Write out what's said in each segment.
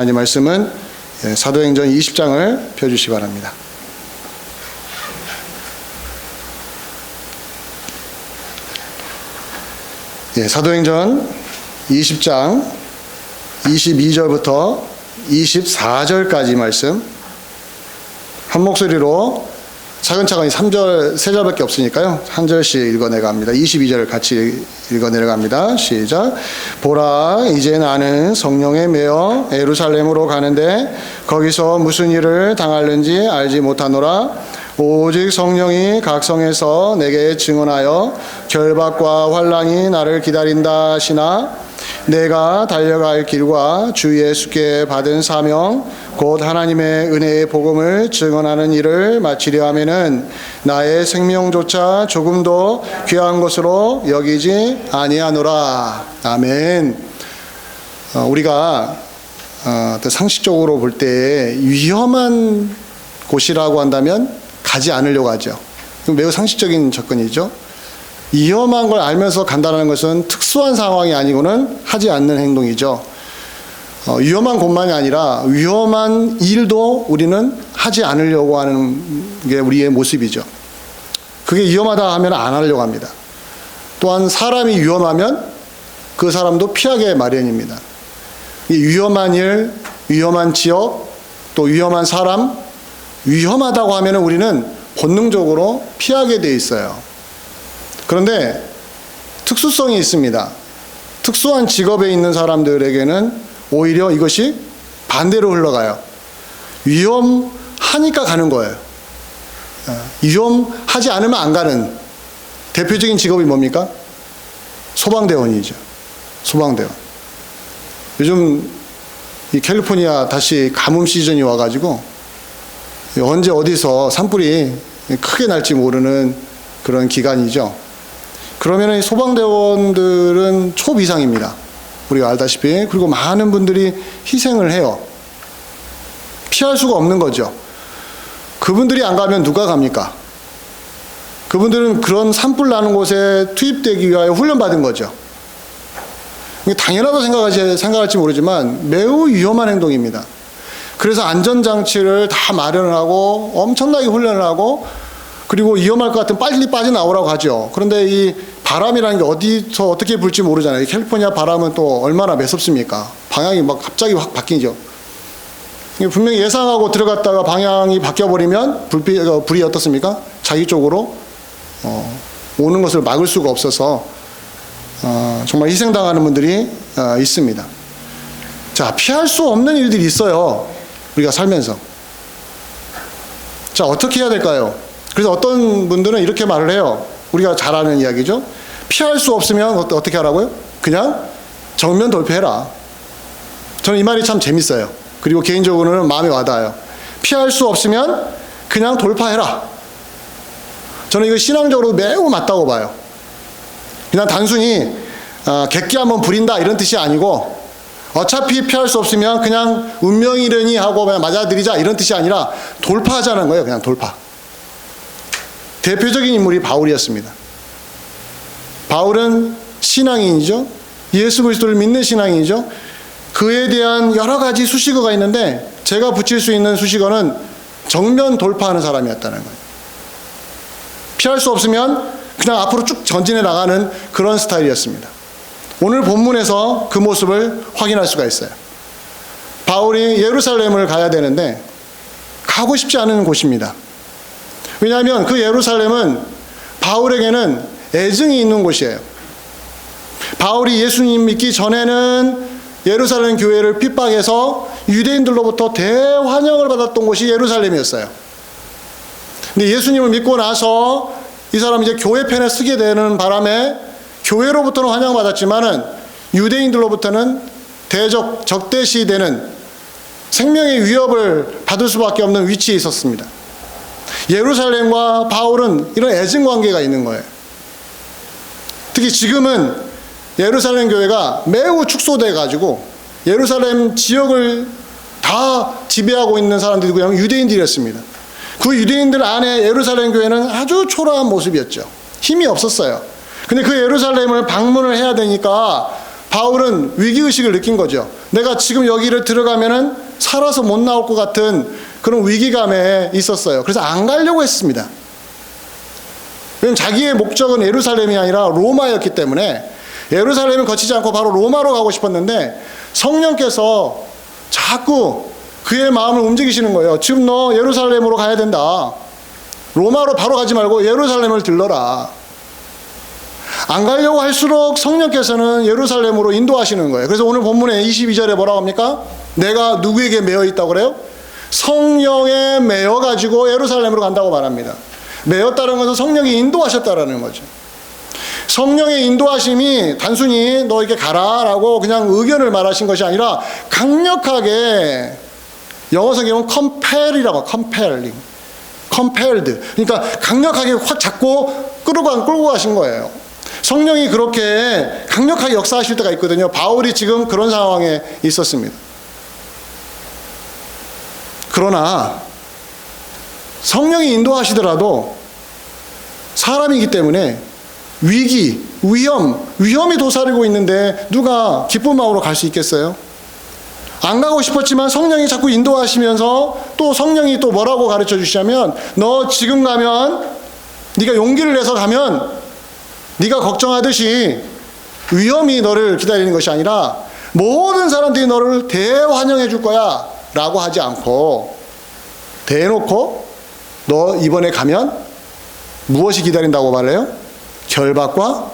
하나님 말씀은 사도행전 20장을 펴주시기 바랍니다. 사도행전 20장 22절부터 24절까지 말씀 한 목소리로 차근차근히 3절, 3절밖에 없으니까요. 한 절씩 읽어내갑니다. 22절 같이 읽어내려갑니다. 시작. 보라, 이제 나는 성령에 매여 예루살렘으로 가는데 거기서 무슨 일을 당할는지 알지 못하노라. 오직 성령이 각 성에서 내게 증언하여 결박과 환난이 나를 기다린다 하시나 내가 달려갈 길과 주 예수께 받은 사명 곧 하나님의 은혜의 복음을 증언하는 일을 마치려 하면은 나의 생명조차 조금도 귀한 것으로 여기지 아니하노라. 아멘. 우리가 상식적으로 볼 때 위험한 곳이라고 한다면 가지 않으려고 하죠. 매우 상식적인 접근이죠. 위험한 걸 알면서 간다는 것은 특수한 상황이 아니고는 하지 않는 행동이죠. 위험한 곳만이 아니라 위험한 일도 우리는 하지 않으려고 하는 게 우리의 모습이죠. 그게 위험하다 하면 안 하려고 합니다. 또한 사람이 위험하면 그 사람도 피하게 마련입니다. 이 위험한 일, 위험한 지역, 또 위험한 사람, 위험하다고 하면 우리는 본능적으로 피하게 돼 있어요. 그런데 특수성이 있습니다. 특수한 직업에 있는 사람들에게는 오히려 이것이 반대로 흘러가요. 위험하니까 가는 거예요. 위험하지 않으면 안 가는 대표적인 직업이 뭡니까? 소방대원이죠. 소방대원. 요즘 이 캘리포니아 다시 가뭄 시즌이 와가지고 언제 어디서 산불이 크게 날지 모르는 그런 기간이죠. 그러면 소방대원들은 초비상입니다. 우리가 알다시피. 그리고 많은 분들이 희생을 해요. 피할 수가 없는 거죠. 그분들이 안 가면 누가 갑니까? 그분들은 그런 산불 나는 곳에 투입되기 위하여 훈련받은 거죠. 당연하다고 생각할지 모르지만 매우 위험한 행동입니다. 그래서 안전장치를 다 마련을 하고 엄청나게 훈련을 하고 그리고 위험할 것 같으면 빨리 빠져나오라고 하죠. 그런데 이 바람이라는 게 어디서 어떻게 불지 모르잖아요. 캘리포니아 바람은 또 얼마나 매섭습니까? 방향이 막 갑자기 확 바뀌죠. 분명히 예상하고 들어갔다가 방향이 바뀌어버리면 불이 어떻습니까? 자기 쪽으로 오는 것을 막을 수가 없어서 정말 희생당하는 분들이 있습니다. 자, 피할 수 없는 일들이 있어요. 우리가 살면서. 자, 어떻게 해야 될까요? 그래서 어떤 분들은 이렇게 말을 해요. 우리가 잘 아는 이야기죠. 피할 수 없으면 어떻게 하라고요? 그냥 정면 돌파해라. 저는 이 말이 참 재밌어요. 그리고 개인적으로는 마음에 와닿아요. 피할 수 없으면 그냥 돌파해라. 저는 이거 신앙적으로 매우 맞다고 봐요. 그냥 단순히 객기 한번 부린다 이런 뜻이 아니고 어차피 피할 수 없으면 그냥 운명이려니 하고 그냥 맞아들이자 이런 뜻이 아니라 돌파하자는 거예요. 그냥 돌파. 대표적인 인물이 바울이었습니다. 바울은 신앙인이죠. 예수 그리스도를 믿는 신앙인이죠. 그에 대한 여러 가지 수식어가 있는데 제가 붙일 수 있는 수식어는 정면 돌파하는 사람이었다는 거예요. 피할 수 없으면 그냥 앞으로 쭉 전진해 나가는 그런 스타일이었습니다. 오늘 본문에서 그 모습을 확인할 수가 있어요. 바울이 예루살렘을 가야 되는데 가고 싶지 않은 곳입니다. 왜냐하면 그 예루살렘은 바울에게는 애증이 있는 곳이에요. 바울이 예수님 믿기 전에는 예루살렘 교회를 핍박해서 유대인들로부터 대환영을 받았던 곳이 예루살렘이었어요. 근데 예수님을 믿고 나서 이 사람이 이제 교회 편에 쓰게 되는 바람에 교회로부터는 환영받았지만은 유대인들로부터는 적대시되는 생명의 위협을 받을 수밖에 없는 위치에 있었습니다. 예루살렘과 바울은 이런 애증 관계가 있는 거예요. 특히 지금은 예루살렘 교회가 매우 축소돼 가지고 예루살렘 지역을 다 지배하고 있는 사람들이 그냥 유대인들이었습니다. 그 유대인들 안에 예루살렘 교회는 아주 초라한 모습이었죠. 힘이 없었어요. 근데 그 예루살렘을 방문을 해야 되니까 바울은 위기의식을 느낀 거죠. 내가 지금 여기를 들어가면은 살아서 못 나올 것 같은 그런 위기감에 있었어요. 그래서 안 가려고 했습니다. 왜냐하면 자기의 목적은 예루살렘이 아니라 로마였기 때문에 예루살렘을 거치지 않고 바로 로마로 가고 싶었는데 성령께서 자꾸 그의 마음을 움직이시는 거예요. 지금 너 예루살렘으로 가야 된다. 로마로 바로 가지 말고 예루살렘을 들러라. 안 가려고 할수록 성령께서는 예루살렘으로 인도하시는 거예요. 그래서 오늘 본문에 22절에 뭐라고 합니까? 내가 누구에게 매여 있다고 그래요? 성령에 매여 가지고 예루살렘으로 간다고 말합니다. 매였다는 것은 성령이 인도하셨다라는 거죠. 성령의 인도하심이 단순히 너에게 가라라고 그냥 의견을 말하신 것이 아니라 강력하게 영어 성경은 compel이라고 compelled. 그러니까 강력하게 확 잡고 끌고 가신 거예요. 성령이 그렇게 강력하게 역사하실 때가 있거든요. 바울이 지금 그런 상황에 있었습니다. 그러나 성령이 인도하시더라도 사람이기 때문에 위기, 위험이 도사리고 있는데 누가 기쁜 마음으로 갈 수 있겠어요? 안 가고 싶었지만 성령이 자꾸 인도하시면서 또 성령이 또 뭐라고 가르쳐 주시냐면 너 지금 가면 네가 용기를 내서 가면 네가 걱정하듯이 위험이 너를 기다리는 것이 아니라 모든 사람들이 너를 대환영해 줄 거야 라고 하지 않고 대놓고 너 이번에 가면 무엇이 기다린다고 말해요? 결박과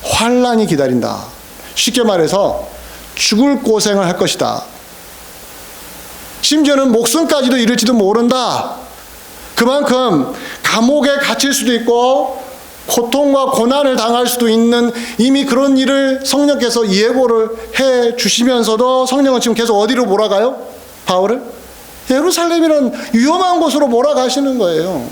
환난이 기다린다. 쉽게 말해서 죽을 고생을 할 것이다. 심지어는 목숨까지도 이를지도 모른다. 그만큼 감옥에 갇힐 수도 있고 고통과 고난을 당할 수도 있는 이미 그런 일을 성령께서 예고를 해 주시면서도 성령은 지금 계속 어디로 몰아가요? 바울을? 예루살렘이라는 위험한 곳으로 몰아가시는 거예요.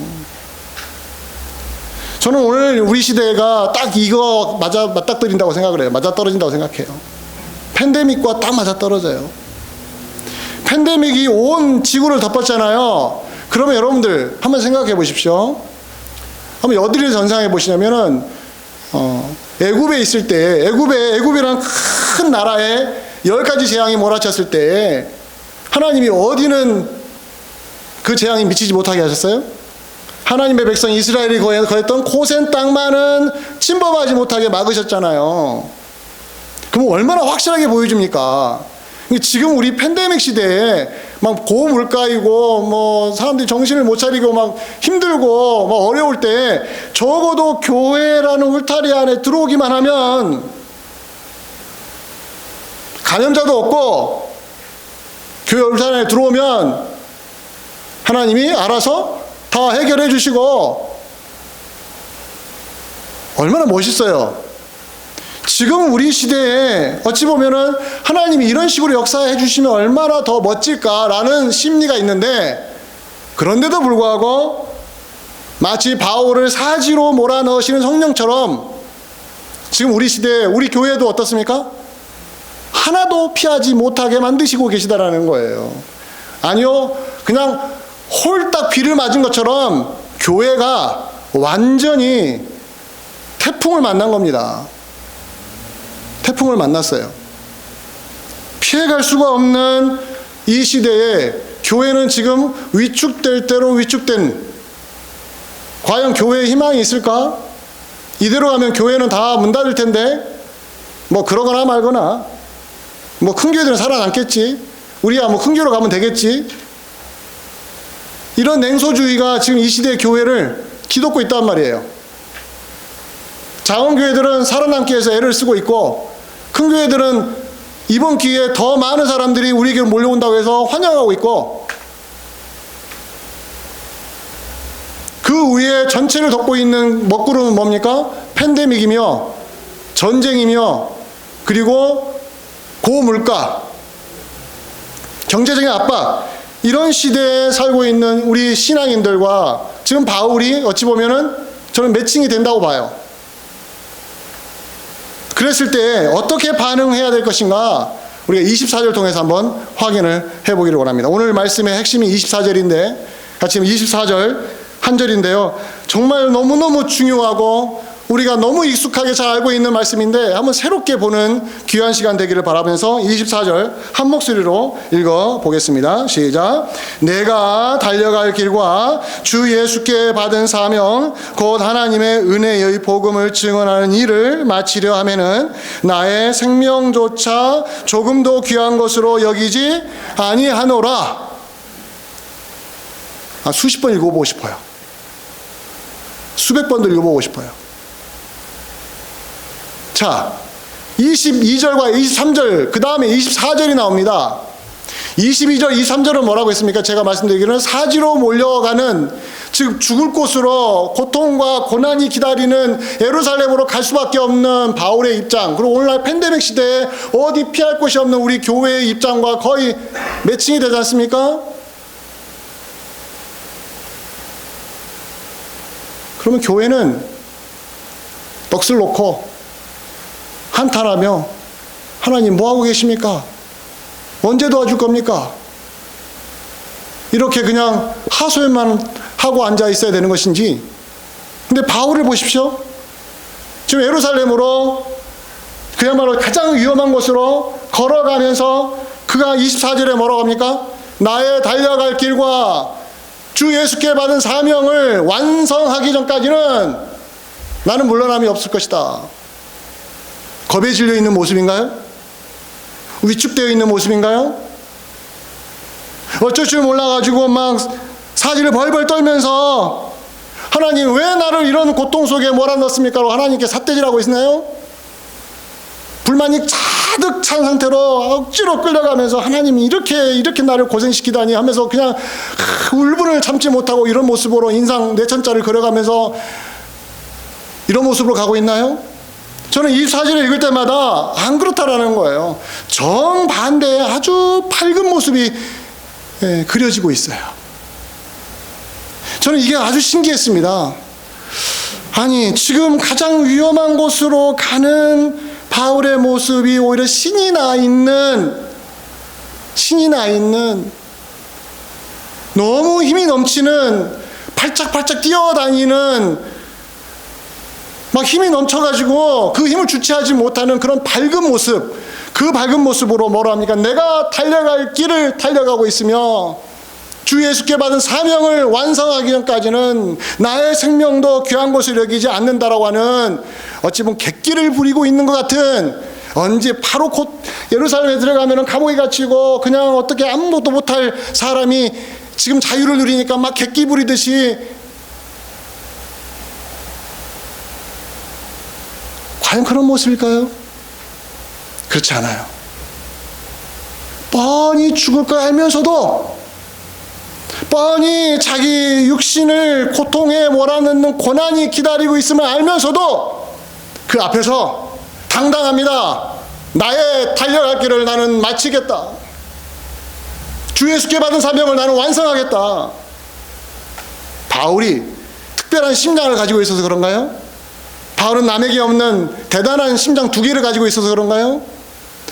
저는 오늘 우리 시대가 딱 이거 맞닥뜨린다고 생각을 해요. 맞아떨어진다고 생각해요. 팬데믹과 딱 맞아떨어져요. 팬데믹이 온 지구를 덮었잖아요. 그러면 여러분들 한번 생각해 보십시오. 한번 어디를 전상해 보시냐면은 애굽에 있을 때 애굽이라는 큰 나라에 10가지 재앙이 몰아쳤을 때 하나님이 어디는 그 재앙이 미치지 못하게 하셨어요? 하나님의 백성 이스라엘이 거했던 고센 땅만은 침범하지 못하게 막으셨잖아요. 그럼 얼마나 확실하게 보여줍니까? 지금 우리 팬데믹 시대에 막 고물가이고 뭐 사람들이 정신을 못 차리고 막 힘들고 막 어려울 때 적어도 교회라는 울타리 안에 들어오기만 하면 감염자도 없고 교회 울타리 안에 들어오면 하나님이 알아서 다 해결해 주시고 얼마나 멋있어요. 지금 우리 시대에 어찌 보면은 하나님이 이런 식으로 역사해 주시면 얼마나 더 멋질까라는 심리가 있는데 그런데도 불구하고 마치 바울을 사지로 몰아넣으시는 성령처럼 지금 우리 시대에 우리 교회도 어떻습니까? 하나도 피하지 못하게 만드시고 계시다라는 거예요. 아니요, 그냥 홀딱 비를 맞은 것처럼 교회가 완전히 태풍을 만난 겁니다. 태풍을 만났어요. 피해갈 수가 없는 이 시대에 교회는 지금 위축될 대로 위축된, 과연 교회에 희망이 있을까? 이대로 가면 교회는 다 문 닫을 텐데 뭐 그러거나 말거나 뭐 큰 교회들은 살아남겠지, 우리야 뭐 큰 교회로 가면 되겠지, 이런 냉소주의가 지금 이 시대의 교회를 뒤덮고 있단 말이에요. 작은 교회들은 살아남기 위해서 애를 쓰고 있고 큰 교회들은 이번 기회에 더 많은 사람들이 우리에게 몰려온다고 해서 환영하고 있고 그 위에 전체를 덮고 있는 먹구름은 뭡니까? 팬데믹이며 전쟁이며 그리고 고물가, 경제적인 압박, 이런 시대에 살고 있는 우리 신앙인들과 지금 바울이 어찌 보면은 저는 매칭이 된다고 봐요. 그랬을 때 어떻게 반응해야 될 것인가 우리가 24절 통해서 한번 확인을 해보기를 원합니다. 오늘 말씀의 핵심이 24절인데 같이 24절 한 절인데요. 정말 너무너무 중요하고 우리가 너무 익숙하게 잘 알고 있는 말씀인데 한번 새롭게 보는 귀한 시간 되기를 바라면서 24절 한 목소리로 읽어보겠습니다. 시작. 내가 달려갈 길과 주 예수께 받은 사명 곧 하나님의 은혜의 복음을 증언하는 일을 마치려 하면은 나의 생명조차 조금도 귀한 것으로 여기지 아니하노라. 수십 번 읽어보고 싶어요. 수백 번도 읽어보고 싶어요. 자, 22절과 23절, 그 다음에 24절이 나옵니다. 22절, 23절은 뭐라고 했습니까? 제가 말씀드리기로는 사지로 몰려가는, 즉 죽을 곳으로 고통과 고난이 기다리는 예루살렘으로 갈 수밖에 없는 바울의 입장, 그리고 오늘날 팬데믹 시대에 어디 피할 곳이 없는 우리 교회의 입장과 거의 매칭이 되지 않습니까? 그러면 교회는 넋을 놓고 한탄하며 하나님 뭐하고 계십니까? 언제 도와줄 겁니까? 이렇게 그냥 하소연만 하고 앉아 있어야 되는 것인지. 근데 바울을 보십시오. 지금 예루살렘으로 그야말로 가장 위험한 곳으로 걸어가면서 그가 24절에 뭐라고 합니까? 나의 달려갈 길과 주 예수께 받은 사명을 완성하기 전까지는 나는 물러남이 없을 것이다. 겁에 질려 있는 모습인가요? 위축되어 있는 모습인가요? 어쩔 줄 몰라가지고 막 사지를 벌벌 떨면서 하나님 왜 나를 이런 고통 속에 몰아넣습니까? 하나님께 삿대질하고 있나요? 불만이 가득 찬 상태로 억지로 끌려가면서 하나님이 이렇게 나를 고생시키다니 하면서 그냥 울분을 참지 못하고 이런 모습으로 인상 내천자를 그려가면서 이런 모습으로 가고 있나요? 저는 이 사진을 읽을 때마다 안 그렇다라는 거예요. 정반대의 아주 밝은 모습이 그려지고 있어요. 저는 이게 아주 신기했습니다. 아니, 지금 가장 위험한 곳으로 가는 바울의 모습이 오히려 신이 나 있는 너무 힘이 넘치는 팔짝팔짝 뛰어다니는 막 힘이 넘쳐가지고 그 힘을 주체하지 못하는 그런 밝은 모습, 그 밝은 모습으로 뭐라 합니까? 내가 달려갈 길을 달려가고 있으며 주 예수께 받은 사명을 완성하기 전까지는 나의 생명도 귀한 것을 여기지 않는다라고 하는 어찌 보면 객기를 부리고 있는 것 같은, 언제 바로 곧 예루살렘에 들어가면 감옥에 갇히고 그냥 어떻게 아무것도 못할 사람이 지금 자유를 누리니까 막 객기 부리듯이, 과연 그런 모습일까요? 그렇지 않아요. 뻔히 죽을 걸 알면서도, 뻔히 자기 육신을 고통에 몰아넣는 고난이 기다리고 있음을 알면서도 그 앞에서 당당합니다. 나의 달려갈 길을 나는 마치겠다. 주 예수께 받은 사명을 나는 완성하겠다. 바울이 특별한 심장을 가지고 있어서 그런가요? 바울은 남에게 없는 대단한 심장 두 개를 가지고 있어서 그런가요?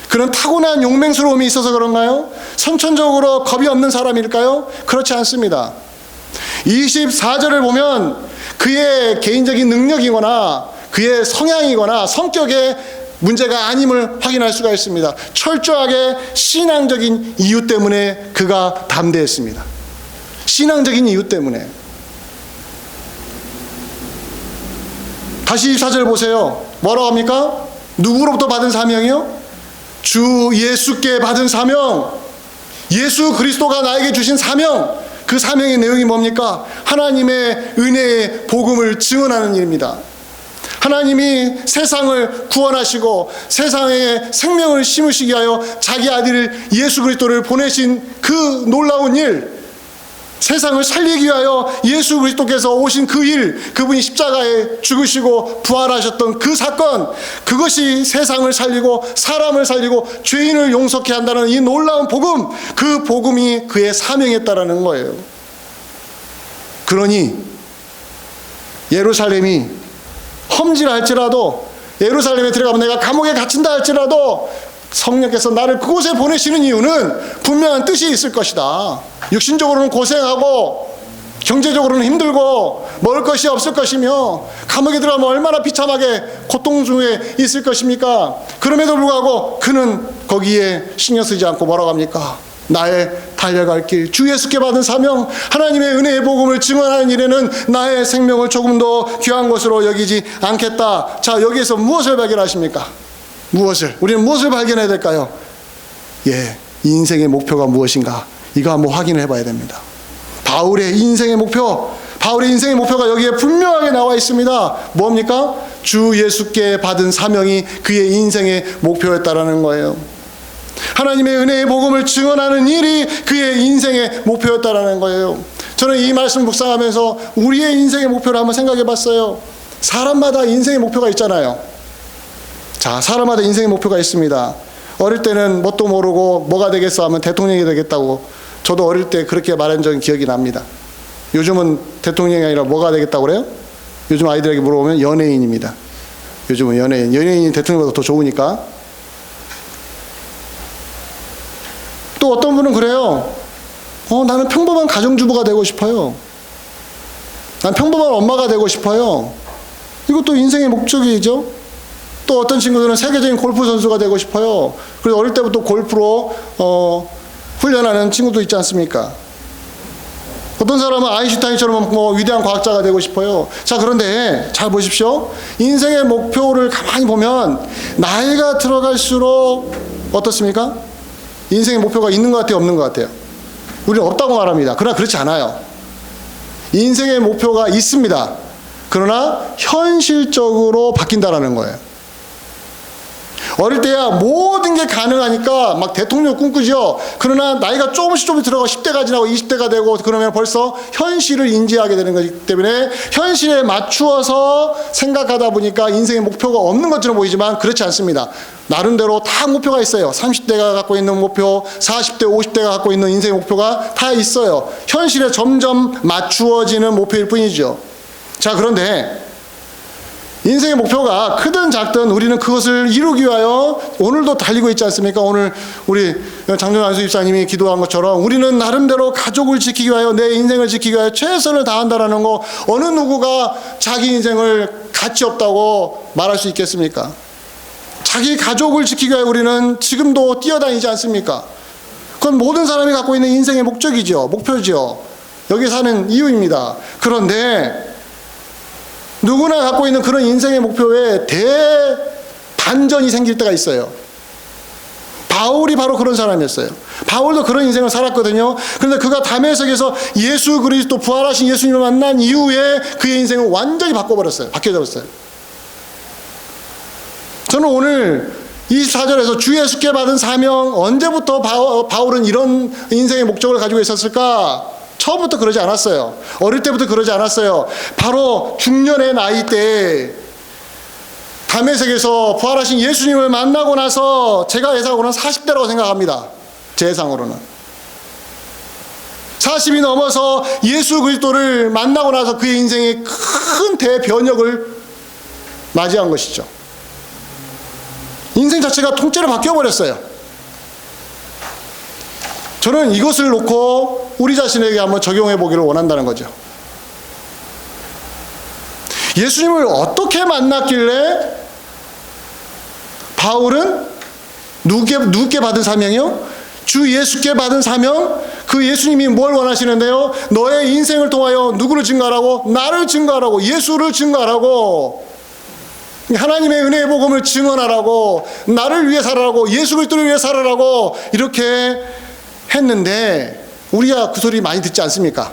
그런 타고난 용맹스러움이 있어서 그런가요? 선천적으로 겁이 없는 사람일까요? 그렇지 않습니다. 24절을 보면 그의 개인적인 능력이거나 그의 성향이거나 성격의 문제가 아님을 확인할 수가 있습니다. 철저하게 신앙적인 이유 때문에 그가 담대했습니다. 신앙적인 이유 때문에. 다시 24절 보세요. 뭐라고 합니까? 누구로부터 받은 사명이요? 주 예수께 받은 사명. 예수 그리스도가 나에게 주신 사명. 그 사명의 내용이 뭡니까? 하나님의 은혜의 복음을 증언하는 일입니다. 하나님이 세상을 구원하시고 세상에 생명을 심으시기 위하여 자기 아들 예수 그리스도를 보내신 그 놀라운 일, 세상을 살리기 위하여 예수 그리스도께서 오신 그 일, 그분이 십자가에 죽으시고 부활하셨던 그 사건, 그것이 세상을 살리고 사람을 살리고 죄인을 용서케 한다는 이 놀라운 복음, 그 복음이 그의 사명이었다라는 거예요. 그러니 예루살렘이 험질할지라도, 예루살렘에 들어가면 내가 감옥에 갇힌다 할지라도 성령께서 나를 그곳에 보내시는 이유는 분명한 뜻이 있을 것이다. 육신적으로는 고생하고 경제적으로는 힘들고 먹을 것이 없을 것이며 감옥에 들어가면 얼마나 비참하게 고통 중에 있을 것입니까? 그럼에도 불구하고 그는 거기에 신경 쓰지 않고 뭐라고 합니까? 나의 달려갈 길, 주 예수께 받은 사명, 하나님의 은혜의 복음을 증언하는 일에는 나의 생명을 조금 더 귀한 것으로 여기지 않겠다. 자, 여기에서 무엇을 발견하십니까? 무엇을? 우리는 무엇을 발견해야 될까요? 인생의 목표가 무엇인가? 이거 한번 확인을 해봐야 됩니다. 바울의 인생의 목표가 여기에 분명하게 나와 있습니다. 뭡니까? 주 예수께 받은 사명이 그의 인생의 목표였다라는 거예요. 하나님의 은혜의 복음을 증언하는 일이 그의 인생의 목표였다라는 거예요. 저는 이 말씀 묵상하면서 우리의 인생의 목표를 한번 생각해 봤어요. 사람마다 인생의 목표가 있잖아요. 자, 사람마다 인생의 목표가 있습니다. 어릴 때는 뭣도 모르고 뭐가 되겠어 하면 대통령이 되겠다고, 저도 어릴 때 그렇게 말한 적이 기억이 납니다. 요즘은 대통령이 아니라 뭐가 되겠다고 그래요? 요즘 아이들에게 물어보면 연예인입니다. 요즘은 연예인이 대통령보다 더 좋으니까. 또 어떤 분은 그래요. 나는 평범한 가정주부가 되고 싶어요. 난 평범한 엄마가 되고 싶어요. 이것도 인생의 목적이죠. 또 어떤 친구들은 세계적인 골프 선수가 되고 싶어요. 그래서 어릴 때부터 골프로 훈련하는 친구도 있지 않습니까? 어떤 사람은 아인슈타인처럼 위대한 과학자가 되고 싶어요. 자, 그런데 잘 보십시오. 인생의 목표를 가만히 보면 나이가 들어갈수록 어떻습니까? 인생의 목표가 있는 것 같아요, 없는 것 같아요? 우리는 없다고 말합니다. 그러나 그렇지 않아요. 인생의 목표가 있습니다. 그러나 현실적으로 바뀐다라는 거예요. 어릴 때야 모든 게 가능하니까 막 대통령 꿈꾸죠. 그러나 나이가 조금씩 들어가고 10대가 지나고 20대가 되고 그러면 벌써 현실을 인지하게 되는 거기 때문에 현실에 맞추어서 생각하다 보니까 인생의 목표가 없는 것처럼 보이지만 그렇지 않습니다. 나름대로 다 목표가 있어요. 30대가 갖고 있는 목표, 40대, 50대가 갖고 있는 인생의 목표가 다 있어요. 현실에 점점 맞추어지는 목표일 뿐이죠. 자, 그런데 인생의 목표가 크든 작든 우리는 그것을 이루기 위하여 오늘도 달리고 있지 않습니까? 오늘 우리 장정환 안수 집사님이 기도한 것처럼 우리는 나름대로 가족을 지키기 위하여, 내 인생을 지키기 위하여 최선을 다한다라는 거, 어느 누구가 자기 인생을 가치 없다고 말할 수 있겠습니까? 자기 가족을 지키기 위하여 우리는 지금도 뛰어다니지 않습니까? 그건 모든 사람이 갖고 있는 인생의 목적이죠. 목표죠. 여기 사는 이유입니다. 그런데 누구나 갖고 있는 그런 인생의 목표에 대반전이 생길 때가 있어요. 바울이 바로 그런 사람이었어요. 바울도 그런 인생을 살았거든요. 그런데 그가 다메섹에서 예수 그리스도, 부활하신 예수님을 만난 이후에 그의 인생은 완전히 바뀌어버렸어요. 저는 오늘 24절에서 주 예수께 받은 사명, 언제부터 바울은 이런 인생의 목적을 가지고 있었을까? 처음부터 그러지 않았어요. 어릴 때부터 그러지 않았어요. 바로 중년의 나이 때 다메섹에서 부활하신 예수님을 만나고 나서, 제가 예상으로는 40대라고 생각합니다. 제 예상으로는 40이 넘어서 예수 그리스도를 만나고 나서 그의 인생에 큰 대변혁을 맞이한 것이죠. 인생 자체가 통째로 바뀌어버렸어요. 저는 이것을 놓고 우리 자신에게 한번 적용해 보기를 원한다는 거죠. 예수님을 어떻게 만났길래 바울은 누구께 받은 사명이요? 주 예수께 받은 사명? 그 예수님이 뭘 원하시는데요? 너의 인생을 통하여 누구를 증거하라고? 나를 증거하라고, 예수를 증거하라고, 하나님의 은혜의 복음을 증언하라고, 나를 위해 살아라고, 예수 그리스도를 위해 살아라고 이렇게 했는데 우리가 그 소리 많이 듣지 않습니까?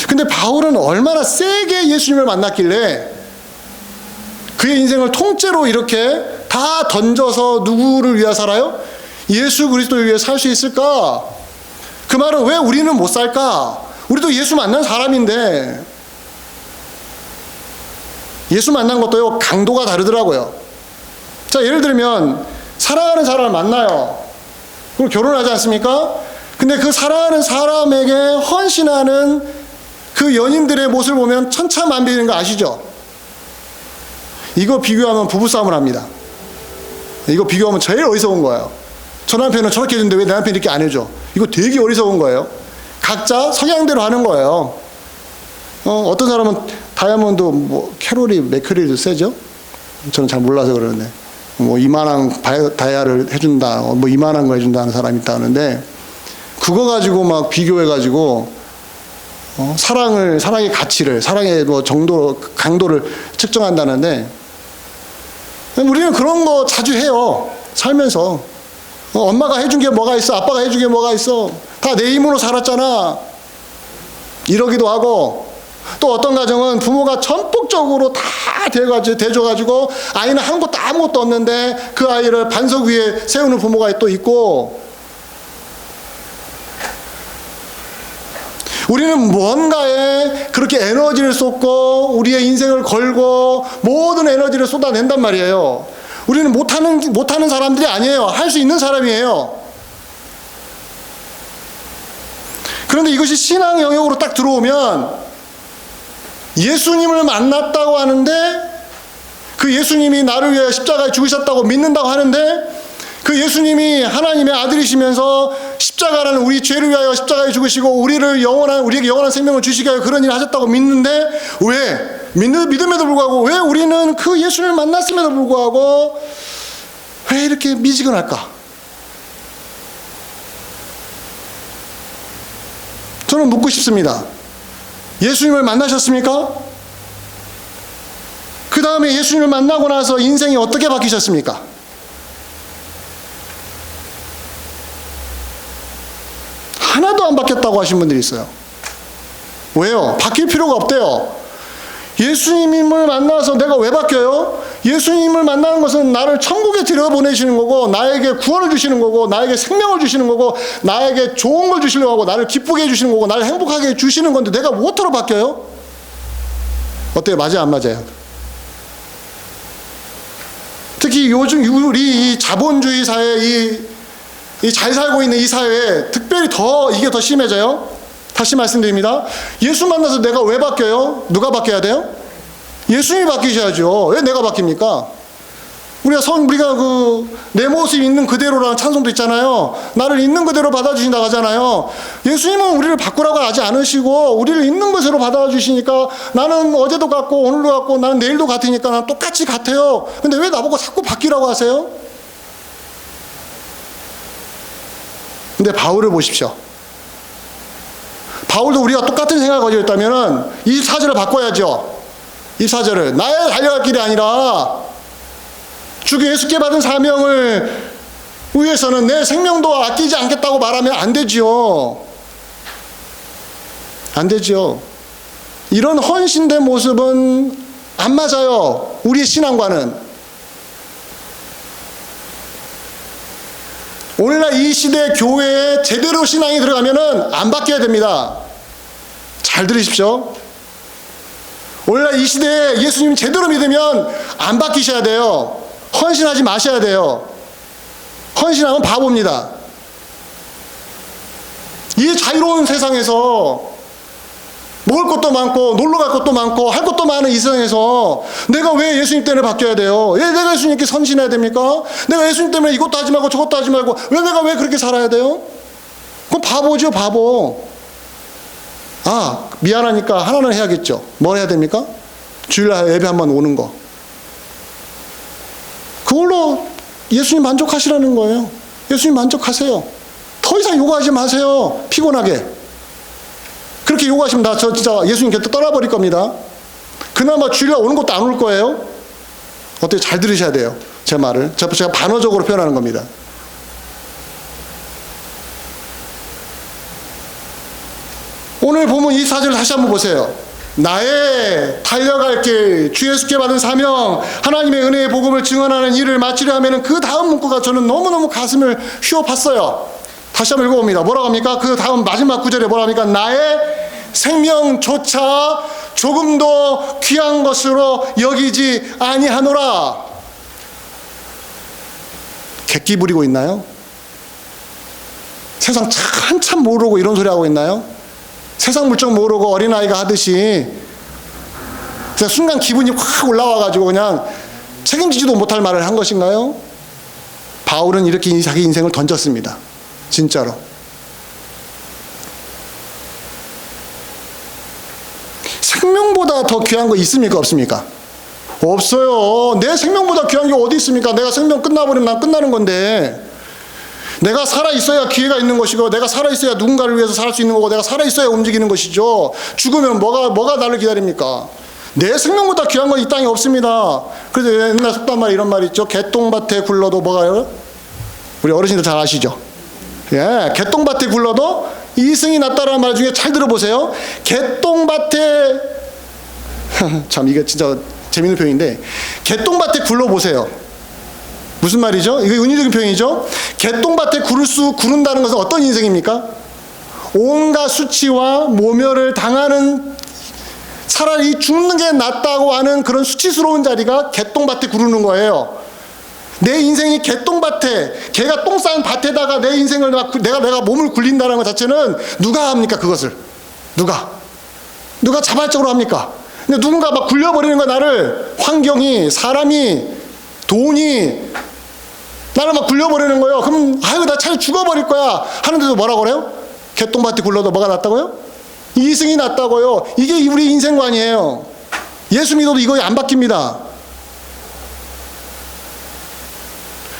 근데 바울은 얼마나 세게 예수님을 만났길래 그의 인생을 통째로 이렇게 다 던져서 누구를 위해 살아요? 예수 그리스도를 위해 살 수 있을까? 그 말은 왜 우리는 못 살까? 우리도 예수 만난 사람인데. 예수 만난 것도요, 강도가 다르더라고요. 자, 예를 들면 사랑하는 사람을 만나요. 그리고 결혼하지 않습니까? 근데 그 사랑하는 사람에게 헌신하는 그 연인들의 모습을 보면 천차만별인 거 아시죠? 이거 비교하면 부부싸움을 합니다. 이거 비교하면 제일 어리석은 거예요. 저 남편은 저렇게 해주는데 왜 내 남편이 이렇게 안 해줘? 이거 되게 어리석은 거예요. 각자 성향대로 하는 거예요. 어떤 사람은 다이아몬드 뭐 캐로리 메큐리도 세죠? 저는 잘 몰라서 그러는데 뭐 이만한 다이아를 해준다, 뭐 이만한 거 해준다는 사람이 있다 하는데 그거 가지고 막 비교해가지고 사랑의 가치를, 사랑의 뭐 정도, 강도를 측정한다는데 우리는 그런 거 자주 해요. 살면서. 엄마가 해준 게 뭐가 있어? 아빠가 해준 게 뭐가 있어? 다 내 힘으로 살았잖아. 이러기도 하고, 또 어떤 가정은 부모가 전폭적으로 다 대줘가지고 아이는 한 것도 아무것도 없는데 그 아이를 반석 위에 세우는 부모가 또 있고, 우리는 뭔가에 그렇게 에너지를 쏟고 우리의 인생을 걸고 모든 에너지를 쏟아낸단 말이에요. 우리는 못하는 사람들이 아니에요. 할 수 있는 사람이에요. 그런데 이것이 신앙 영역으로 딱 들어오면 예수님을 만났다고 하는데 그 예수님이 나를 위해 십자가에 죽으셨다고 믿는다고 하는데 그 예수님이 하나님의 아들이시면서 십자가라는 우리 죄를 위하여 십자가에 죽으시고 우리에게 영원한 생명을 주시기 위하여 그런 일을 하셨다고 믿는데 왜? 믿음에도 불구하고 왜 우리는 그 예수님을 만났음에도 불구하고 왜 이렇게 미지근할까? 저는 묻고 싶습니다. 예수님을 만나셨습니까? 그 다음에 예수님을 만나고 나서 인생이 어떻게 바뀌셨습니까? 하나도 안 바뀌었다고 하신 분들이 있어요. 왜요? 바뀔 필요가 없대요. 예수님을 만나서 내가 왜 바뀌어요? 예수님을 만나는 것은 나를 천국에 들여보내시는 거고 나에게 구원을 주시는 거고 나에게 생명을 주시는 거고 나에게 좋은 걸 주시려고 하고 나를 기쁘게 해주시는 거고 나를 행복하게 해주시는 건데 내가 무엇으로 바뀌어요? 어때요? 맞아요? 안 맞아요? 특히 요즘 우리 이 자본주의 사회 이 잘 살고 있는 이 사회에 특별히 이게 더 심해져요. 다시 말씀드립니다. 예수 만나서 내가 왜 바뀌어요? 누가 바뀌어야 돼요? 예수님이 바뀌셔야죠. 왜 내가 바뀝니까? 우리가 내 모습 있는 그대로라는 찬송도 있잖아요. 나를 있는 그대로 받아주신다고 하잖아요. 예수님은 우리를 바꾸라고 하지 않으시고 우리를 있는 것으로 받아주시니까 나는 어제도 같고 오늘도 같고 나는 내일도 같으니까 난 똑같이 같아요. 근데 왜 나보고 자꾸 바뀌라고 하세요? 근데 바울을 보십시오. 바울도 우리가 똑같은 생각을 가지고 있다면 24절을 바꿔야죠. 24절을 나의 달려갈 길이 아니라 주 예수께 받은 사명을 위해서는 내 생명도 아끼지 않겠다고 말하면 안 되지요. 안 되죠. 이런 헌신된 모습은 안 맞아요. 우리의 신앙과는. 오늘날 이 시대 교회에 제대로 신앙이 들어가면은 안 바뀌어야 됩니다. 잘 들으십시오. 오늘날 이 시대에 예수님 제대로 믿으면 안 바뀌셔야 돼요. 헌신하지 마셔야 돼요. 헌신하면 바보입니다. 이 자유로운 세상에서 먹을 것도 많고 놀러 갈 것도 많고 할 것도 많은 이 세상에서 내가 왜 예수님 때문에 바뀌어야 돼요? 왜 내가 예수님께 선신해야 됩니까? 내가 예수님 때문에 이것도 하지 말고 저것도 하지 말고 내가 왜 그렇게 살아야 돼요? 그건 바보죠, 바보. 미안하니까 하나는 해야겠죠. 뭘 해야 됩니까? 주일날 예배 한번 오는 거. 그걸로 예수님 만족하시라는 거예요. 예수님 만족하세요. 더 이상 요구하지 마세요. 피곤하게. 그렇게 요구하시면 저 진짜 예수님 곁에 떠나버릴 겁니다. 그나마 주일날 오는 것도 안 올 거예요. 어떻게 잘 들으셔야 돼요. 제 말을. 제가 반어적으로 표현하는 겁니다. 오늘 보면 이 사절을 다시 한번 보세요. 나의 달려갈 길, 주 예수께 받은 사명, 하나님의 은혜의 복음을 증언하는 일을 마치려 하면 그 다음 문구가 저는 너무너무 가슴을 휘어봤어요. 다시 한번 읽어봅니다. 뭐라고 합니까? 그 다음 마지막 구절에 뭐라고 합니까? 나의 생명조차 조금도 귀한 것으로 여기지 아니하노라. 객기 부리고 있나요? 세상 한참 모르고 이런 소리 하고 있나요? 세상 물정 모르고 어린아이가 하듯이 순간 기분이 확 올라와가지고 그냥 책임지지도 못할 말을 한 것인가요? 바울은 이렇게 자기 인생을 던졌습니다. 진짜로. 생명보다 더 귀한 거 있습니까? 없습니까? 없어요. 내 생명보다 귀한 게 어디 있습니까? 내가 생명 끝나버리면 난 끝나는 건데, 내가 살아있어야 기회가 있는 것이고, 내가 살아있어야 누군가를 위해서 살 수 있는 거고, 내가 살아있어야 움직이는 것이죠. 죽으면 뭐가 나를 기다립니까? 내 생명보다 귀한 건 이 땅에 없습니다. 그래서 옛날 속담말에 이런 말이 있죠. 개똥밭에 굴러도 뭐가요? 우리 어르신들 잘 아시죠? 예, 개똥밭에 굴러도 이승이 낫다라는 말 중에 잘 들어보세요. 개똥밭에 참 이게 진짜 재밌는 표현인데, 개똥밭에 굴러보세요. 무슨 말이죠? 이게 은유적인 표현이죠. 개똥밭에 구른다는 것은 어떤 인생입니까? 온갖 수치와 모멸을 당하는, 차라리 죽는 게 낫다고 하는 그런 수치스러운 자리가 개똥밭에 구르는 거예요. 내 인생이 개똥밭에, 개가 똥 싼 밭에다가 내 인생을 내가 몸을 굴린다는 것 자체는 누가 합니까? 그것을 누가 자발적으로 합니까? 근데 누군가 막 굴려버리는 거야. 나를, 환경이, 사람이, 돈이 나를 막 굴려버리는 거예요. 그럼 아유 나 차라리 죽어버릴 거야 하는데도 뭐라고 그래요? 개똥밭에 굴러도 뭐가 낫다고요? 이승이 낫다고요. 이게 우리 인생관이에요. 예수 믿어도 이거 안 바뀝니다.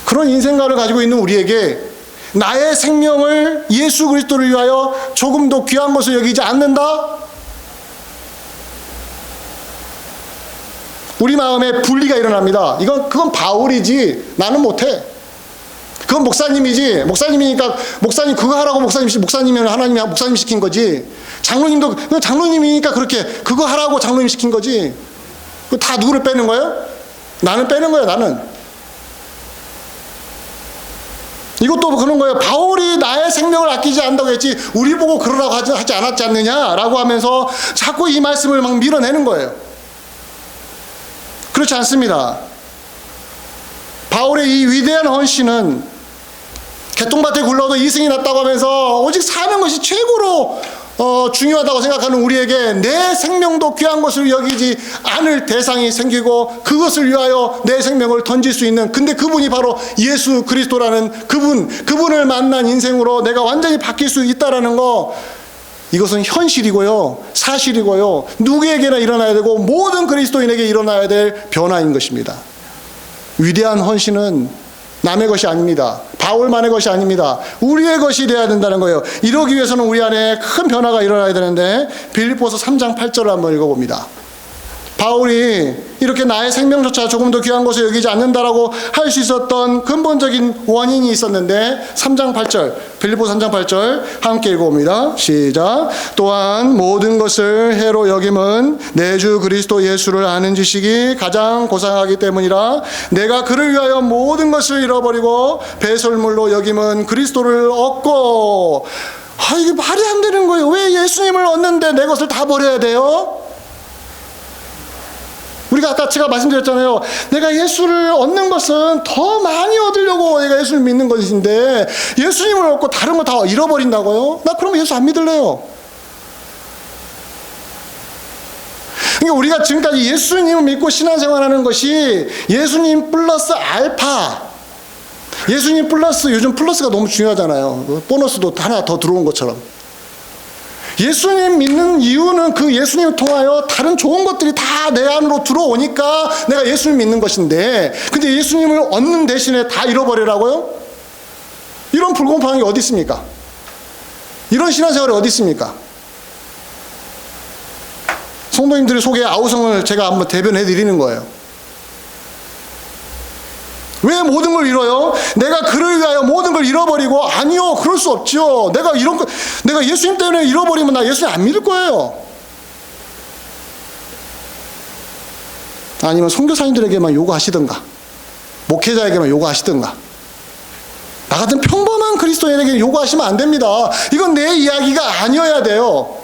그런 인생관을 가지고 있는 우리에게 나의 생명을 예수 그리스도를 위하여 조금도 귀한 것을 여기지 않는다? 우리 마음에 분리가 일어납니다. 그건 바울이지 나는 못해. 그건 목사님이지. 목사님이니까 목사님 그거 하라고 목사님이면 하나님이 목사님 시킨 거지. 장로님도 장로님이니까 그렇게 그거 하라고 장로님 시킨 거지. 다 누구를 빼는 거예요? 나는 빼는 거예요. 나는. 이것도 그런 거예요. 바울이 나의 생명을 아끼지 않는다고 했지 우리 보고 그러라고 하지 않았지 않느냐라고 하면서 자꾸 이 말씀을 막 밀어내는 거예요. 그렇지 않습니다. 바울의 이 위대한 헌신은 개똥밭에 굴러도 이승이 낫다고 하면서 오직 사는 것이 최고로 중요하다고 생각하는 우리에게 내 생명도 귀한 것을 여기지 않을 대상이 생기고 그것을 위하여 내 생명을 던질 수 있는, 근데 그분이 바로 예수 그리스도라는 그분을 만난 인생으로 내가 완전히 바뀔 수 있다라는 거, 이것은 현실이고요, 사실이고요, 누구에게나 일어나야 되고 모든 그리스도인에게 일어나야 될 변화인 것입니다. 위대한 헌신은 남의 것이 아닙니다. 바울만의 것이 아닙니다. 우리의 것이 되어야 된다는 거예요. 이러기 위해서는 우리 안에 큰 변화가 일어나야 되는데, 빌립보서 3장 8절을 한번 읽어봅니다. 바울이 이렇게 나의 생명조차 조금 더 귀한 것을 여기지 않는다라고 할 수 있었던 근본적인 원인이 있었는데, 3장 8절, 빌립보서 3장 8절 함께 읽어봅니다. 시작. 또한 모든 것을 해로 여김은 내 주 그리스도 예수를 아는 지식이 가장 고상하기 때문이라. 내가 그를 위하여 모든 것을 잃어버리고 배설물로 여김은 그리스도를 얻고. 이게 말이 안 되는 거예요. 왜 예수님을 얻는데 내 것을 다 버려야 돼요? 우리가 아까 제가 말씀드렸잖아요. 내가 예수를 얻는 것은 더 많이 얻으려고 내가 예수를 믿는 것인데, 예수님을 얻고 다른 거 다 잃어버린다고요? 나 그러면 예수 안 믿을래요. 그러니까 우리가 지금까지 예수님을 믿고 신앙생활하는 것이 예수님 플러스 알파, 예수님 플러스, 요즘 플러스가 너무 중요하잖아요. 보너스도 하나 더 들어온 것처럼. 예수님 믿는 이유는 그 예수님을 통하여 다른 좋은 것들이 다 내 안으로 들어오니까 내가 예수님 믿는 것인데, 근데 예수님을 얻는 대신에 다 잃어버리라고요? 이런 불공평한 게 어디 있습니까? 이런 신앙생활이 어디 있습니까? 성도님들의 속에 아우성을 제가 한번 대변해 드리는 거예요. 왜 모든 걸 잃어요? 내가 그를 위하여 모든 걸 잃어버리고, 아니요, 그럴 수 없죠. 내가 예수님 때문에 잃어버리면 나 예수님 안 믿을 거예요. 아니면 선교사님들에게만 요구하시든가, 목회자에게만 요구하시든가, 나 같은 평범한 그리스도인에게 요구하시면 안 됩니다. 이건 내 이야기가 아니어야 돼요.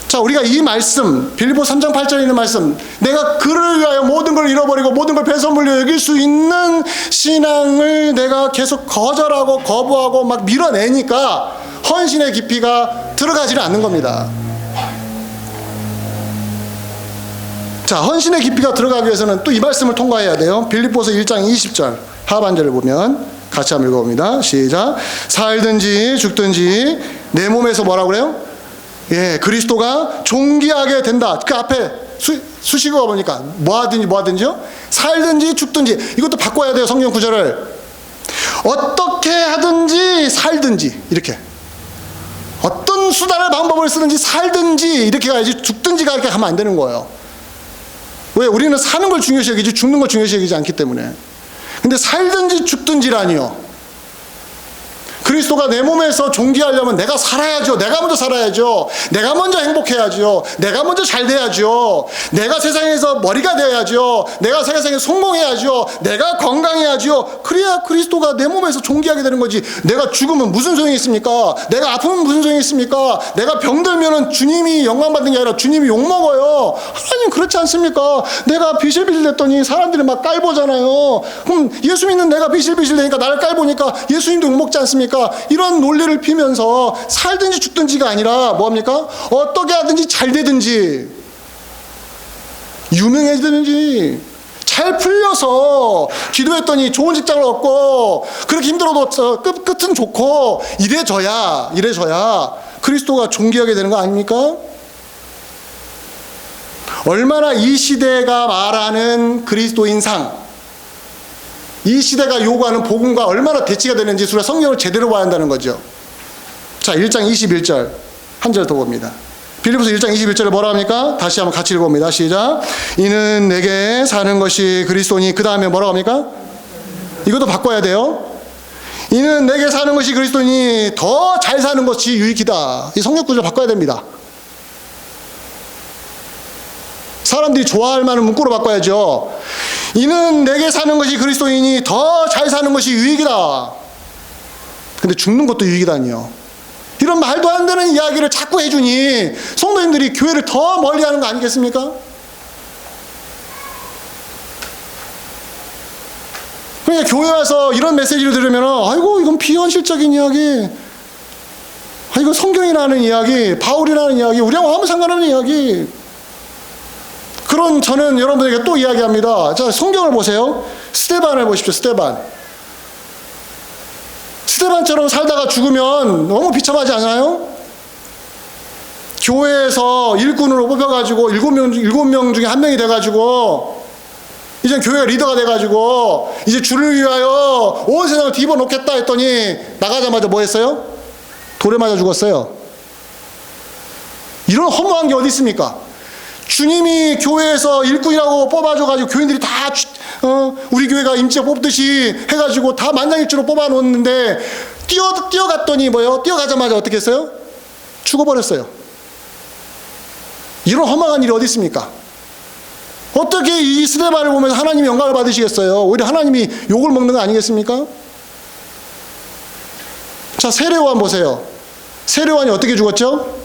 자, 우리가 이 말씀, 빌립보서 3장 8절에 있는 말씀, 내가 그를 위하여 모든 걸 잃어버리고 모든 걸 배설물로 여길 수 있는 신앙을 내가 계속 거절하고 거부하고 막 밀어내니까 헌신의 깊이가 들어가지는 않는 겁니다. 자, 헌신의 깊이가 들어가기 위해서는 또 이 말씀을 통과해야 돼요. 빌립보서 1장 20절 하반절을 보면 같이 한번 읽어봅니다. 시작. 살든지 죽든지 내 몸에서 뭐라고 그래요? 예, 그리스도가 존귀하게 된다. 그 앞에 수식어가 보니까 뭐 하든지요? 살든지 죽든지. 이것도 바꿔야 돼요. 성경 구절을. 어떻게 하든지 살든지 이렇게. 어떤 수단을 방법을 쓰든지 살든지 이렇게 가야지 죽든지가 이렇게 하면 안 되는 거예요. 왜? 우리는 사는 걸 중요시 여기지 죽는 걸 중요시 여기지 않기 때문에. 근데 살든지 죽든지라니요. 그리스도가 내 몸에서 존귀하려면 내가 살아야죠. 내가 먼저 살아야죠. 내가 먼저 행복해야죠. 내가 먼저 잘 돼야죠. 내가 세상에서 머리가 되어야죠. 내가 세상에 성공해야죠. 내가 건강해야죠. 그래야 그리스도가 내 몸에서 존귀하게 되는 거지. 내가 죽으면 무슨 소용이 있습니까? 내가 아프면 무슨 소용이 있습니까? 내가 병들면 주님이 영광받는 게 아니라 주님이 욕먹어요. 하나님 그렇지 않습니까? 내가 비실비실 됐더니 사람들이 막 깔보잖아요. 그럼 예수 믿는 내가 비실비실 되니까 나를 깔보니까 예수님도 욕먹지 않습니까? 이런 논리를 피면서 살든지 죽든지가 아니라 뭐합니까? 어떻게 하든지 잘 되든지 유명해지든지 잘 풀려서 기도했더니 좋은 직장을 얻고 그렇게 힘들어도 끝은 좋고 이래져야 그리스도가 존귀하게 되는 거 아닙니까? 얼마나 이 시대가 말하는 그리스도인상, 이 시대가 요구하는 복음과 얼마나 대치가 되는지 우리가 성경을 제대로 봐야 한다는 거죠. 자, 1장 21절 한 절 더 봅니다. 빌립보서 1장 21절에 뭐라 합니까? 다시 한번 같이 읽어봅니다. 시작. 이는 내게 사는 것이 그리스도니. 그 다음에 뭐라고 합니까? 이것도 바꿔야 돼요. 이는 내게 사는 것이 그리스도니 더 잘 사는 것이 유익이다. 이 성경 구절 바꿔야 됩니다. 사람들이 좋아할 만한 문구로 바꿔야죠. 이는 내게 사는 것이 그리스도이니 더 잘 사는 것이 유익이다. 근데 죽는 것도 유익이다니요. 이런 말도 안 되는 이야기를 자꾸 해주니 성도님들이 교회를 더 멀리하는 거 아니겠습니까? 그러니까 교회 와서 이런 메시지를 들으면 아이고 이건 비현실적인 이야기, 이거 성경이라는 이야기, 바울이라는 이야기, 우리랑 아무 상관없는 이야기. 그런 저는 여러분에게 또 이야기합니다. 자, 성경을 보세요. 스데반을 보십시오. 스데반처럼 살다가 죽으면 너무 비참하지 않아요? 교회에서 일꾼으로 뽑혀가지고 7명 중에 1명이 돼가지고 이제 교회가 리더가 돼가지고 이제 주를 위하여 온 세상을 뒤집어 놓겠다 했더니 나가자마자 뭐 했어요? 돌에 맞아 죽었어요. 이런 허무한 게 어디 있습니까? 주님이 교회에서 일꾼이라고 뽑아줘가지고 교인들이 다 우리 교회가 임시로 뽑듯이 해가지고 다 만장일치로 뽑아놓는데 뛰어갔더니 뭐요? 뛰어가자마자 어떻게 했어요? 죽어버렸어요. 이런 허망한 일이 어디 있습니까? 어떻게 이 스데반을 보면서 하나님이 영광을 받으시겠어요? 오히려 하나님이 욕을 먹는 거 아니겠습니까? 자, 세례요한 보세요. 세례요한이 어떻게 죽었죠?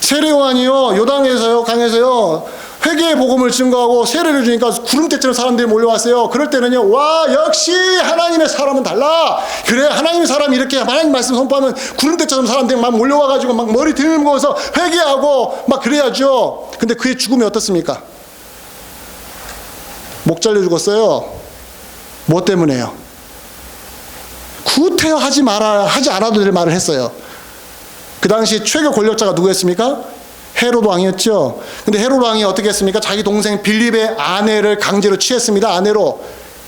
세례요한이요, 요단에서요, 강에서요, 회개의 복음을 증거하고 세례를 주니까 구름대처럼 사람들이 몰려왔어요. 그럴 때는요, 와, 역시 하나님의 사람은 달라. 그래, 하나님의 사람이 이렇게 하나님 말씀 선포하면 구름대처럼 사람들이 막 몰려와가지고 막 머리 들면서 회개하고 막 그래야죠. 근데 그의 죽음이 어떻습니까? 목 잘려 죽었어요. 뭐 때문에요? 구태하지 않아도 될 말을 했어요. 그 당시 최고 권력자가 누구였습니까? 헤로드 왕이었죠. 근데 헤로드 왕이 어떻게 했습니까? 자기 동생 빌립의 아내를 강제로 취했습니다. 아내로.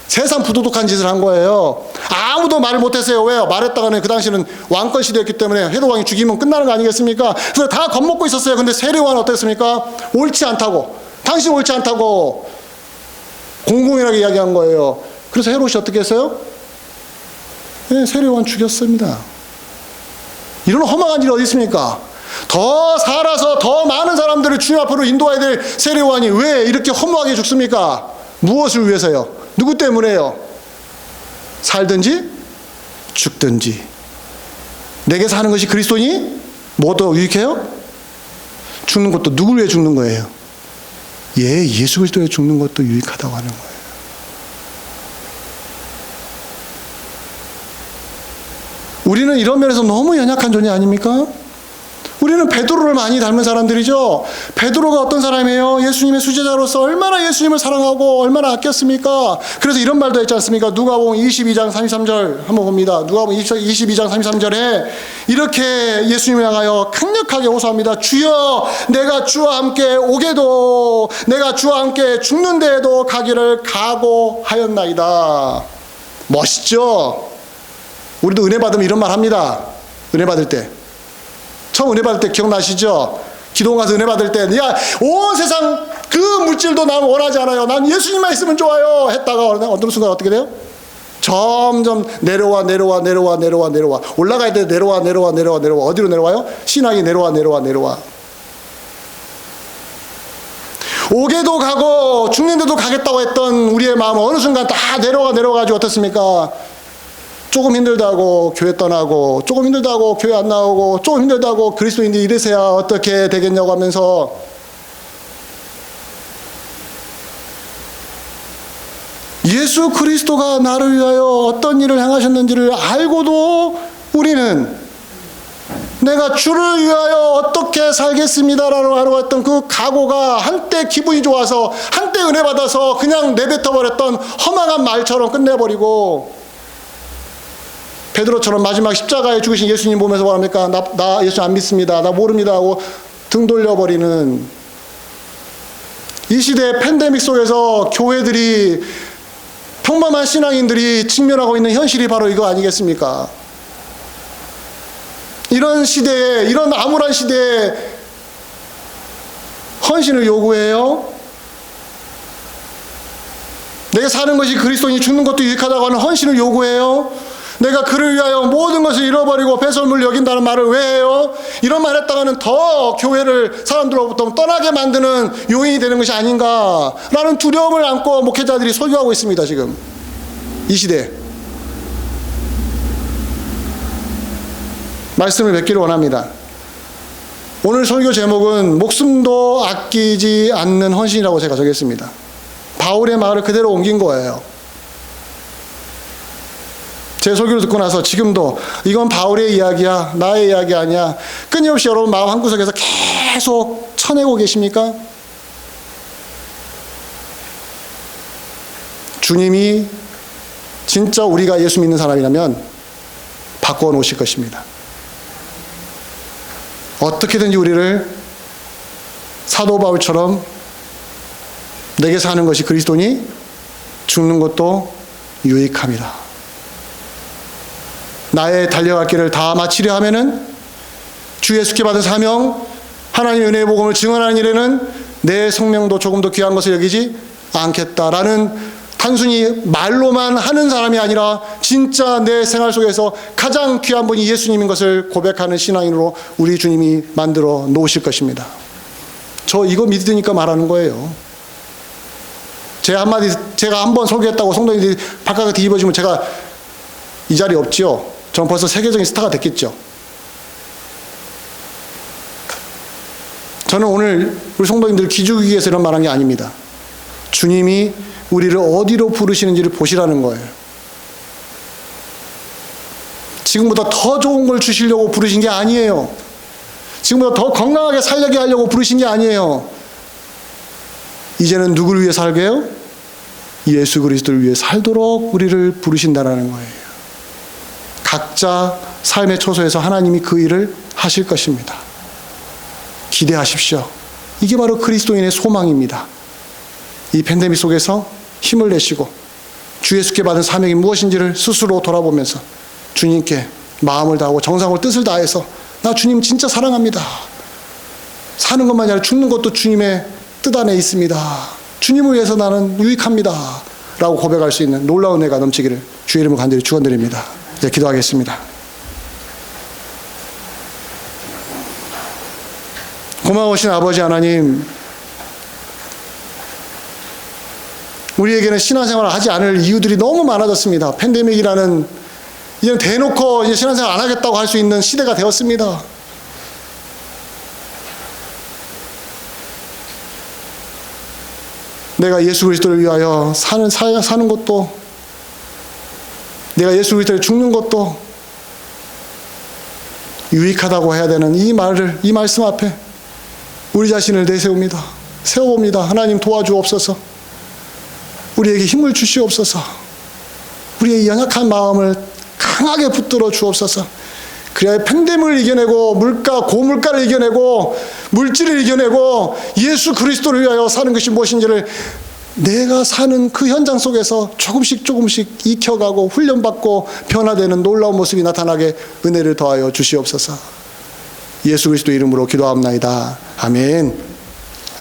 세상 부도덕한 짓을 한 거예요. 아무도 말을 못했어요. 왜요? 말했다가는 그 당시는 왕권 시대였기 때문에 헤로드 왕이 죽이면 끝나는 거 아니겠습니까? 그래서 다 겁먹고 있었어요. 근데 세례요한은 어땠습니까? 옳지 않다고. 당신 옳지 않다고 공공연하게 이야기한 거예요. 그래서 헤롯이 어떻게 했어요? 네, 세례요한 죽였습니다. 이런 허망한 일이 어디 있습니까? 더 살아서 더 많은 사람들을 주님 앞으로 인도해야 될 세례요한이 왜 이렇게 허무하게 죽습니까? 무엇을 위해서요? 누구 때문에요? 살든지 죽든지 내게 사는 것이 그리스도니 뭐 더 유익해요? 죽는 것도 누굴 위해 죽는 거예요? 예수 그리스도에 죽는 것도 유익하다고 하는 거예요. 우리는 이런 면에서 너무 연약한 존재 아닙니까? 우리는 베드로를 많이 닮은 사람들이죠. 베드로가 어떤 사람이에요? 예수님의 수제자로서 얼마나 예수님을 사랑하고 얼마나 아꼈습니까? 그래서 이런 말도 했지 않습니까? 누가복음 22장 33절 한번 봅니다. 누가복음 22장 33절에 이렇게 예수님을 향하여 강력하게 호소합니다. 주여, 내가 주와 함께 오게도 내가 주와 함께 죽는 데에도 가기를 각오하였나이다. 멋있죠? 우리도 은혜 받으면 이런 말 합니다. 은혜 받을 때. 처음 은혜 받을 때 기억나시죠? 기도원 가서 은혜 받을 때, 야, 온 세상 그 물질도 난 원하지 않아요. 난 예수님만 있으면 좋아요. 했다가 어느 순간 어떻게 돼요? 점점 내려와. 올라가야 돼. 내려와. 어디로 내려와요? 신앙이 내려와. 오게도 가고 죽는데도 가겠다고 했던 우리의 마음은 어느 순간 다 내려가지고 어떻습니까? 조금 힘들다고 교회 떠나고, 조금 힘들다고 교회 안 나오고, 조금 힘들다고 그리스도인들이 이래서야 어떻게 되겠냐고 하면서 예수 그리스도가 나를 위하여 어떤 일을 행하셨는지를 알고도 우리는 내가 주를 위하여 어떻게 살겠습니다라고 하려고 했던 그 각오가 한때 기분이 좋아서, 한때 은혜 받아서 그냥 내뱉어버렸던 허망한 말처럼 끝내버리고, 베드로처럼 마지막 십자가에 죽으신 예수님 보면서 뭐합니까? 나 예수 안 믿습니다. 나 모릅니다 하고 등 돌려버리는, 이 시대의 팬데믹 속에서 교회들이, 평범한 신앙인들이 직면하고 있는 현실이 바로 이거 아니겠습니까? 이런 시대에, 이런 암울한 시대에 헌신을 요구해요. 내가 사는 것이 그리스도인이 죽는 것도 유익하다고 하는 헌신을 요구해요. 내가 그를 위하여 모든 것을 잃어버리고 배설물 여긴다는 말을 왜 해요? 이런 말 했다가는 더 교회를 사람들로부터 떠나게 만드는 요인이 되는 것이 아닌가라는 두려움을 안고 목회자들이 설교하고 있습니다. 지금 이 시대에 말씀을 뵙기를 원합니다. 오늘 설교 제목은 목숨도 아끼지 않는 헌신이라고 제가 정했습니다. 바울의 말을 그대로 옮긴 거예요. 제 설교를 듣고 나서 지금도 이건 바울의 이야기야, 나의 이야기 아니야, 끊임없이 여러분 마음 한구석에서 계속 쳐내고 계십니까? 주님이 진짜 우리가 예수 믿는 사람이라면 바꿔 놓으실 것입니다. 어떻게든지 우리를 사도 바울처럼 내게 사는 것이 그리스도니 죽는 것도 유익함이다. 나의 달려갈 길을 다 마치려 하면은 주 예수께 받은 사명, 하나님의 은혜의 복음을 증언하는 일에는 내 생명도 조금 더 귀한 것을 여기지 않겠다라는, 단순히 말로만 하는 사람이 아니라 진짜 내 생활 속에서 가장 귀한 분이 예수님인 것을 고백하는 신앙인으로 우리 주님이 만들어 놓으실 것입니다. 저 이거 믿으니까 말하는 거예요. 제가 한번 설교했다고 성도님들이 바깥에 뒤집어지면 제가 이 자리에 없지요. 전 벌써 세계적인 스타가 됐겠죠. 저는 오늘 우리 성도님들 기죽이기 위해서 이런 말한 게 아닙니다. 주님이 우리를 어디로 부르시는지를 보시라는 거예요. 지금보다 더 좋은 걸 주시려고 부르신 게 아니에요. 지금보다 더 건강하게 살게 하려고 부르신 게 아니에요. 이제는 누구를 위해 살게요? 예수 그리스도를 위해 살도록 우리를 부르신다라는 거예요. 각자 삶의 초소에서 하나님이 그 일을 하실 것입니다. 기대하십시오. 이게 바로 그리스도인의 소망입니다. 이 팬데믹 속에서 힘을 내시고 주 예수께 받은 사명이 무엇인지를 스스로 돌아보면서 주님께 마음을 다하고 정성을 뜻을 다해서 나 주님 진짜 사랑합니다. 사는 것만이 아니라 죽는 것도 주님의 뜻 안에 있습니다. 주님을 위해서 나는 유익합니다. 라고 고백할 수 있는 놀라운 은혜가 넘치기를 주의 이름으로 간절히 축원드립니다. 이제 기도하겠습니다. 고마우신 아버지 하나님, 우리에게는 신앙생활을 하지 않을 이유들이 너무 많아졌습니다. 팬데믹이라는, 이제는 대놓고 이제 신앙생활 안 하겠다고 할 수 있는 시대가 되었습니다. 내가 예수 그리스도를 위하여 사는 것도, 내가 예수 그리스도를 죽는 것도 유익하다고 해야 되는 이 말씀 앞에 우리 자신을 내세웁니다. 세워봅니다. 하나님 도와주옵소서. 우리에게 힘을 주시옵소서. 우리의 연약한 마음을 강하게 붙들어 주옵소서. 그래야 팬데믹을 이겨내고 고물가를 이겨내고 물질을 이겨내고 예수 그리스도를 위하여 사는 것이 무엇인지를 내가 사는 그 현장 속에서 조금씩 익혀가고 훈련받고 변화되는 놀라운 모습이 나타나게 은혜를 더하여 주시옵소서. 예수 그리스도 이름으로 기도합나이다. 아멘.